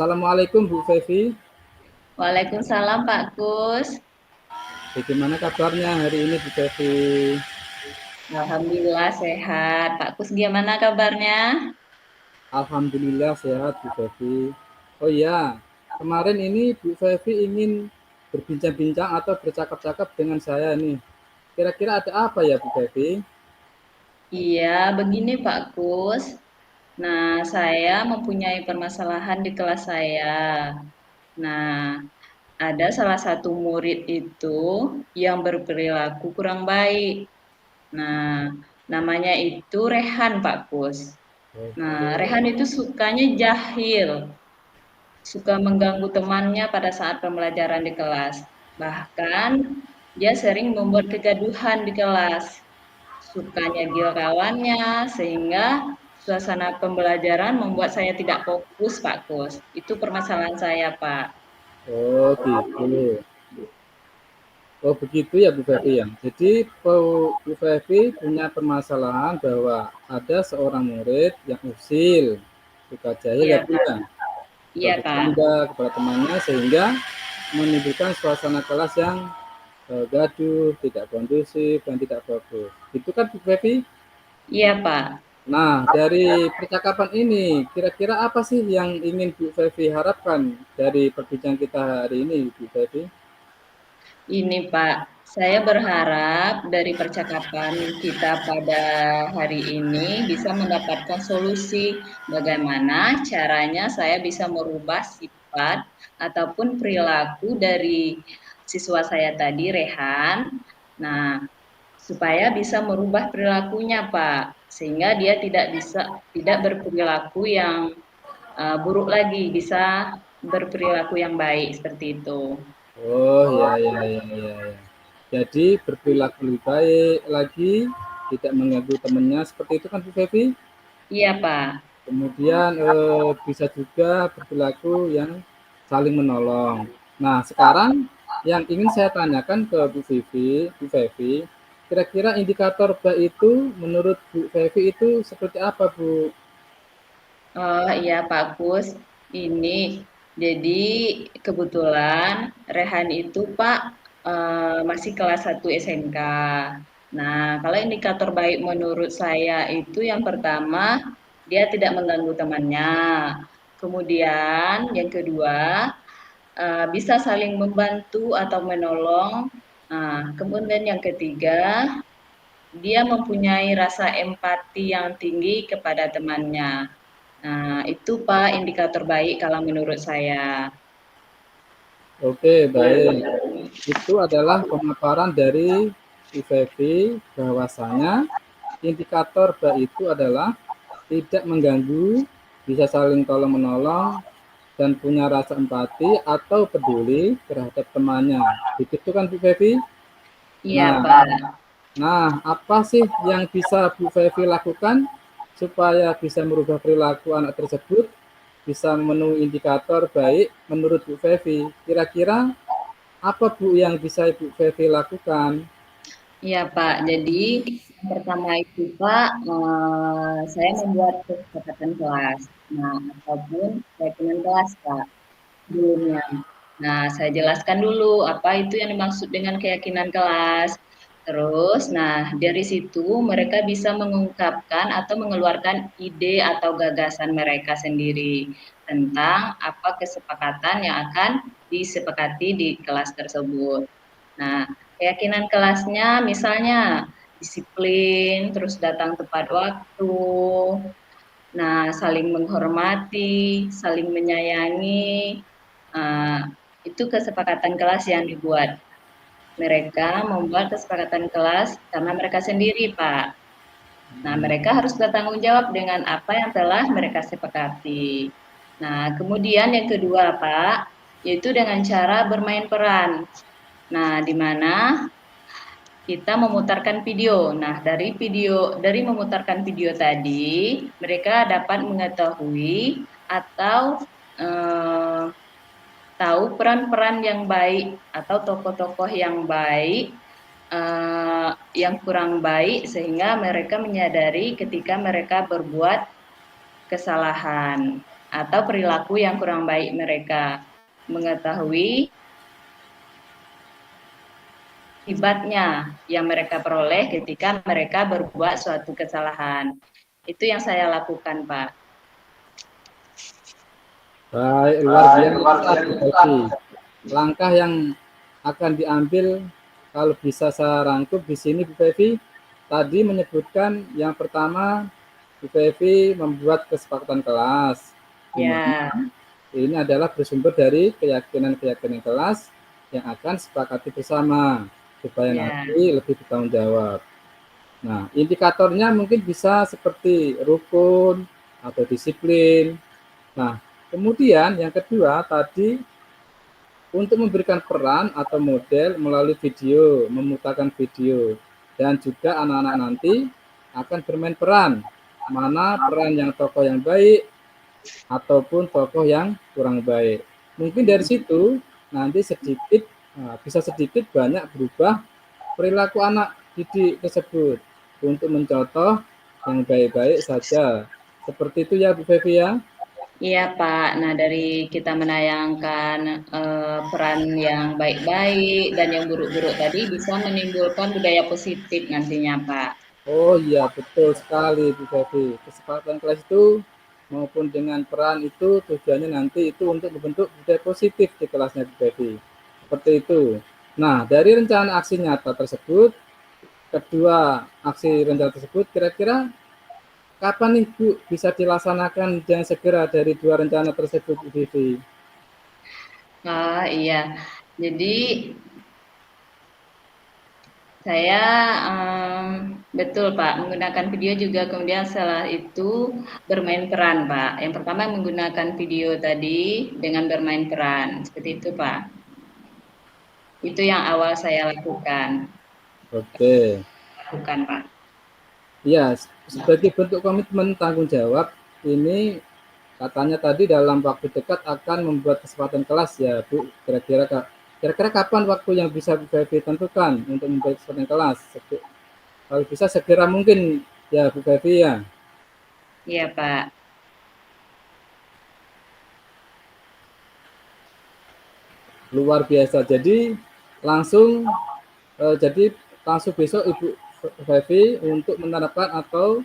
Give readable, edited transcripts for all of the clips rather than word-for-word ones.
Assalamualaikum Bu Fevi. Waalaikumsalam Pak Kus. Bagaimana kabarnya hari ini Bu Fevi? Alhamdulillah sehat. Pak Kus gimana kabarnya? Alhamdulillah sehat Bu Fevi. Oh iya, kemarin ini Bu Fevi ingin berbincang-bincang atau bercakap-cakap dengan saya nih. Kira-kira ada apa ya Bu Fevi? Iya, begini Pak Kus. Nah, saya mempunyai permasalahan di kelas saya. Nah, ada salah satu murid itu yang berperilaku kurang baik. Nah, namanya itu Rehan Pak Kus. Nah, Rehan itu sukanya jahil. Suka mengganggu temannya pada saat pembelajaran di kelas. Bahkan dia sering membuat kegaduhan di kelas, suka nyegil kawannya, sehingga suasana pembelajaran membuat saya tidak fokus, Pak Kus. Itu permasalahan saya, Pak. Oh gitu. Oh begitu ya Bu Fevi ya. Jadi Bu Fevi punya permasalahan bahwa ada seorang murid yang usil, suka jahil ya Iya, Bu Pak. ya. Iya, Pak. Bercanda kepada temannya sehingga menimbulkan suasana kelas yang gaduh, tidak kondusif dan tidak bagus. Itu kan Bu Fevi? Iya, Pak. Nah, dari percakapan ini, kira-kira apa sih yang ingin Bu Fevi harapkan dari perbincangan kita hari ini, Bu Fevi? Ini Pak, saya berharap dari percakapan kita pada hari ini bisa mendapatkan solusi bagaimana caranya saya bisa merubah sifat ataupun perilaku dari siswa saya tadi, Rehan. Nah, supaya bisa merubah perilakunya, Pak, sehingga dia tidak berperilaku yang buruk lagi, bisa berperilaku yang baik seperti itu. Oh ya ya ya ya. Ya. Jadi berperilaku lebih baik lagi, tidak mengganggu temannya seperti itu kan Bu Fevi? Iya, Pak. Kemudian bisa juga berperilaku yang saling menolong. Nah, sekarang yang ingin saya tanyakan ke Bu Fevi, kira-kira indikator baik itu menurut Bu Fevi itu seperti apa, Bu? Oh iya Pak Kus, ini jadi kebetulan Rehan itu Pak masih kelas 1 SMK. Nah, kalau indikator baik menurut saya itu yang pertama dia tidak mengganggu temannya. Kemudian yang kedua bisa saling membantu atau menolong. Nah, kemudian yang ketiga dia mempunyai rasa empati yang tinggi kepada temannya. Nah, itu Pak indikator baik kalau menurut saya. Oke, baik. Itu adalah pemaparan dari Bu Fevi bahwasanya indikator baik itu adalah tidak mengganggu, bisa saling tolong menolong, dan punya rasa empati atau peduli terhadap temannya. Begitu kan Bu Fevi? Iya Nah, Pak. apa sih yang bisa Bu Fevi lakukan supaya bisa merubah perilaku anak tersebut, bisa memenuhi indikator baik menurut Bu Fevi? Kira-kira apa Bu yang bisa Ibu Fevi lakukan? Iya Pak. Jadi yang pertama itu Pak, saya membuat kesepakatan kelas. Nah, ataupun keyakinan kelas Pak sebelumnya. Nah, saya jelaskan dulu apa itu yang dimaksud dengan keyakinan kelas. Terus, nah dari situ mereka bisa mengungkapkan atau mengeluarkan ide atau gagasan mereka sendiri tentang apa kesepakatan yang akan disepakati di kelas tersebut. Nah, keyakinan kelasnya misalnya disiplin, terus datang tepat waktu, nah saling menghormati, saling menyayangi, itu kesepakatan kelas yang dibuat. Mereka membuat kesepakatan kelas karena mereka sendiri, Pak. Nah, mereka harus bertanggung jawab dengan apa yang telah mereka sepakati. Nah, kemudian yang kedua, Pak, yaitu dengan cara bermain peran. Nah, di mana kita memutarkan video. Nah, dari memutarkan video tadi, mereka dapat mengetahui atau eh, tahu peran-peran yang baik atau tokoh-tokoh yang baik, yang kurang baik, sehingga mereka menyadari ketika mereka berbuat kesalahan. atau perilaku yang kurang baik mereka. Mengetahui akibatnya yang mereka peroleh ketika mereka berbuat suatu kesalahan. Itu yang saya lakukan, Pak. Baik, luar biasa Bu Fevi. Langkah yang akan diambil kalau bisa saya rangkum di sini Bu Fevi, tadi menyebutkan yang pertama Bu Fevi membuat kesepakatan kelas, di mana Ya, ini adalah bersumber dari keyakinan-keyakinan kelas yang akan sepakati bersama supaya ya, nanti lebih bertanggung jawab. Nah, indikatornya mungkin bisa seperti rukun atau disiplin. Nah, kemudian yang kedua tadi untuk memberikan peran atau model melalui video, memutarkan video, dan juga anak-anak nanti akan bermain peran, mana peran yang tokoh yang baik ataupun tokoh yang kurang baik. Mungkin dari situ nanti sedikit bisa sedikit banyak berubah perilaku anak didik tersebut untuk mencontoh yang baik-baik saja. Seperti itu ya Bu Fevi ya. iya Pak. Nah dari kita menayangkan peran yang baik-baik dan yang buruk-buruk tadi bisa menimbulkan budaya positif nantinya Pak. Oh iya, betul sekali Bu Fevi. Kesepakatan kelas itu maupun dengan peran itu tujuannya nanti itu untuk membentuk budaya positif di kelasnya Bu Fevi. Seperti itu. Nah, dari rencana aksi nyata tersebut, kedua aksi rencana tersebut kira-kira kapan nih Bu bisa dilaksanakan dan segera dari dua rencana tersebut Bu Fevi? Oh iya, jadi saya betul Pak, menggunakan video juga kemudian setelah itu bermain peran Pak. Yang pertama menggunakan video tadi dengan bermain peran, seperti itu Pak. Itu yang awal saya lakukan, Oke. Pak. Ya, sebagai bentuk komitmen tanggung jawab ini katanya tadi dalam waktu dekat akan membuat kesempatan kelas ya Bu. Kira-kira kapan waktu yang bisa Bu Fevi tentukan untuk membuat kesempatan kelas? Kalau bisa segera mungkin ya Bu Fevi ya. Iya Pak. Luar biasa. Jadi langsung besok Ibu Fevi untuk menerapkan atau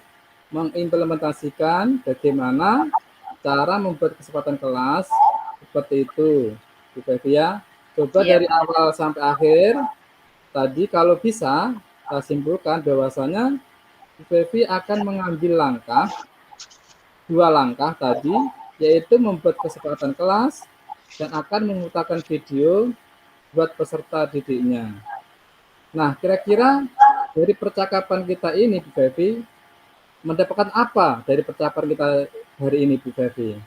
mengimplementasikan bagaimana cara membuat kesempatan kelas seperti itu, Bu Fevi ya. Coba Iya dari Pak. awal sampai akhir, tadi kalau bisa, saya simpulkan bahwasanya Bu Fevi akan mengambil dua langkah tadi, yaitu membuat kesepakatan kelas dan akan memutarkan video buat peserta didiknya. Nah, kira-kira dari percakapan kita ini, Bu Fevi, mendapatkan apa dari percakapan kita hari ini, Bu Fevi?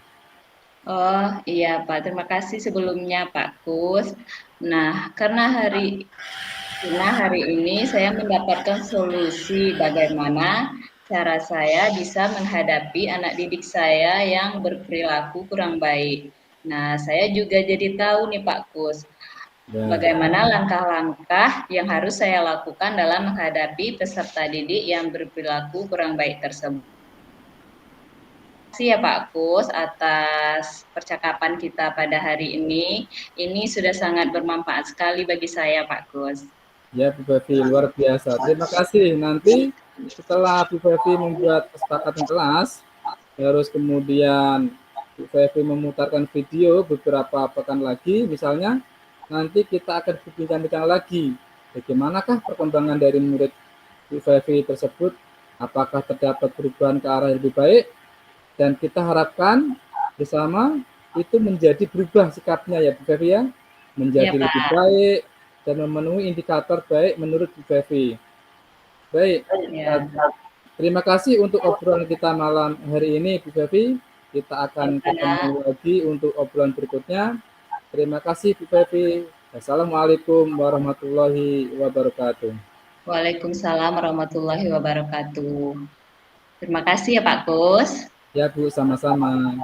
Oh iya Pak, terima kasih sebelumnya Pak Kus. Nah, karena hari ini saya mendapatkan solusi bagaimana cara saya bisa menghadapi anak didik saya yang berperilaku kurang baik. Nah, saya juga jadi tahu nih Pak Kus, Ya, bagaimana langkah-langkah yang harus saya lakukan dalam menghadapi peserta didik yang berperilaku kurang baik tersebut. Terima kasih ya Pak Kus atas percakapan kita pada hari ini. Ini sudah sangat bermanfaat sekali bagi saya Pak Kus. ya Bu Fevi, luar biasa. Terima kasih. Nanti setelah Bu Fevi membuat kesepakatan kelas, terus kemudian Bu Fevi memutarkan video beberapa pekan lagi, misalnya, nanti kita akan berbincang-bincang lagi. Bagaimanakah perkembangan dari murid Bu Fevi tersebut? Apakah terdapat perubahan ke arah yang lebih baik? Dan kita harapkan bersama itu menjadi berubah sikapnya ya Bu Fevi ya, Iya menjadi lebih Pak. baik dan memenuhi indikator baik menurut Bu Fevi. Baik, Ya, terima kasih untuk obrolan kita malam hari ini Bu Fevi. Kita ya akan Pak. ketemu lagi untuk obrolan berikutnya. Terima kasih Bu Fevi. Assalamualaikum warahmatullahi wabarakatuh. Waalaikumsalam warahmatullahi wabarakatuh. Terima kasih ya Pak Kus. Ya Bu, sama-sama.